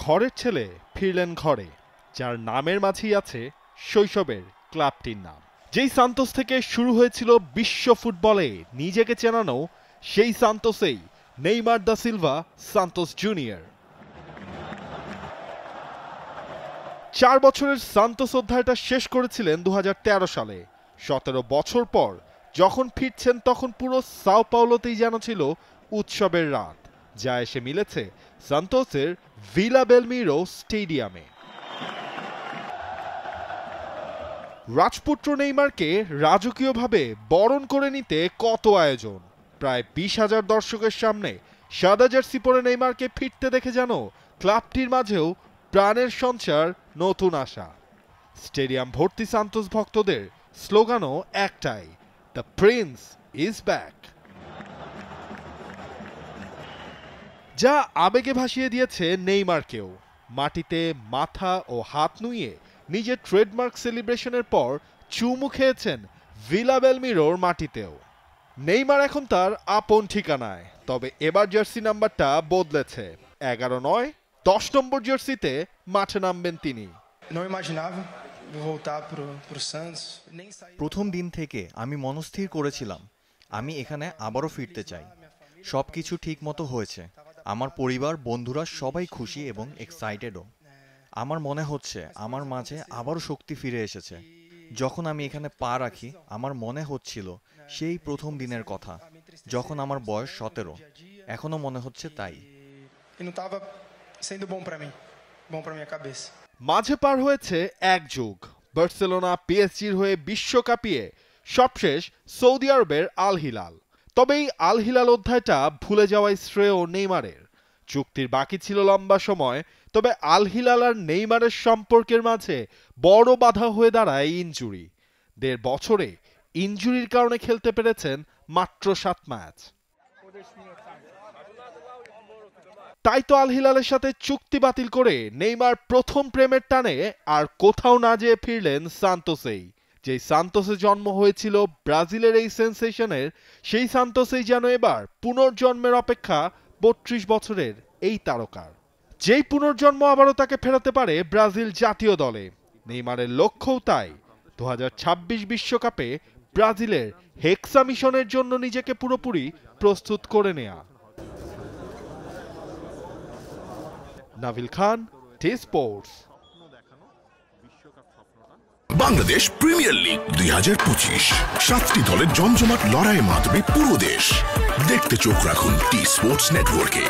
ঘরের ছেলে ফিরলেন ঘরে, যার নামের মাঝেই আছে শৈশবের ক্লাবটির নাম। যেই সান্তোস থেকে শুরু হয়েছিল বিশ্ব ফুটবলে নিজেকে চেনানো, সেই সান্তোসেই Neymar da Silva Santos junior. 4 বছরের সান্তোস অধ্যায়টা শেষ করেছিলেন 2013 সালে। 17 বছর পর যখন ফিরছেন তখন পুরো সাও পাওলোতেই যেন ছিল উৎসবের রাত, যা এসে মিলেছে সান্তোসের ভিলা বেলমিরো স্টেডিয়ামে। রাজপুত্র নেইমারকে রাজকীয়ভাবে বরণ করে নিতে কত আয়োজন। প্রায় 20,000 দর্শকের সামনে সাদা জার্সি পরে নেইমারকে ফিরতে দেখে যেন ক্লাবটির মাঝেও প্রাণের সঞ্চার, নতুন আশা। স্টেডিয়াম ভর্তি সান্তোস ভক্তদের স্লোগানও একটাই, দ্য প্রিন্স ইজ ব্যাক। যা আবেগে ভাসিয়ে দিয়েছে নেইমারকেও। মাটিতে মাথা ও হাত নুইয়ে নিজের ট্রেডমার্ক সেলিব্রেশনের পর চুমু খেয়েছেন ভিলা বেলমিরোর মাটিতেও। নেইমার এখন তার আপন ঠিকানায়, তবে এবার জার্সি নাম্বারটা বদলেছে। 11 নয়, 10 নম্বর জার্সিতে মাঠে নামবেন তিনি। প্রথম দিন থেকে আমি মনস্থির করেছিলাম আমি এখানে আবারও ফিরতে চাই। সবকিছু ঠিক মতো হয়েছে। আমার পরিবার, বন্ধুরা সবাই খুশি এবং এক্সাইটেডও। আমার মনে হচ্ছে আমার মাঝে আবারও শক্তি ফিরে এসেছে। যখন আমি এখানে পা রাখি আমার মনে হচ্ছিল সেই প্রথম দিনের কথা, যখন আমার বয়স 17। এখনো মনে হচ্ছে তাই। মাঝে পার হয়েছে এক যুগ। বার্সেলোনা, পিএসজির হয়ে বিশ্ব কাঁপিয়ে সবশেষ সৌদি আরবের আল হিলাল। তবে এই আল হিলাল অধ্যায়টা ভুলে যাওয়াই শ্রেয় নেইমারের। চুক্তির বাকি ছিল লম্বা সময়, তবে আল হিলাল আর নেইমারের সম্পর্কের মাঝে বড় বাধা হয়ে দাঁড়ায় ইনজুরি। 1.5 বছরে ইনজুরির কারণে খেলতে পেরেছেন মাত্র 7 ম্যাচ। তাই তো আল হিলালের সাথে চুক্তি বাতিল করে নেইমার প্রথম প্রেমের টানে আর কোথাও না যেয়ে ফিরলেন সান্তোসেই। যেই সান্তোসে জন্ম হয়েছিল ব্রাজিলের এই সেন্সেশনের, সেই সান্তোসেই যেন এবার পুনর্জন্মের অপেক্ষা 32 বছরের এই তারকার। যেই পুনর্জন্ম আবারও তাকে ফেরাতে পারে ব্রাজিল জাতীয় দলে। নেইমারের লক্ষ্যও তাই, 2026 বিশ্বকাপে ব্রাজিলের হেক্সা মিশনের জন্য নিজেকে পুরোপুরি প্রস্তুত করে নেয়া। নাভিল খান, T Sports. Bangladesh premier league 2025, 7টি দলের জমজমাট লড়াইয়ে মাতবে পুরো দেশ। দেখতে চোখ রাখুন টি স্পোর্টস নেটওয়ার্কে।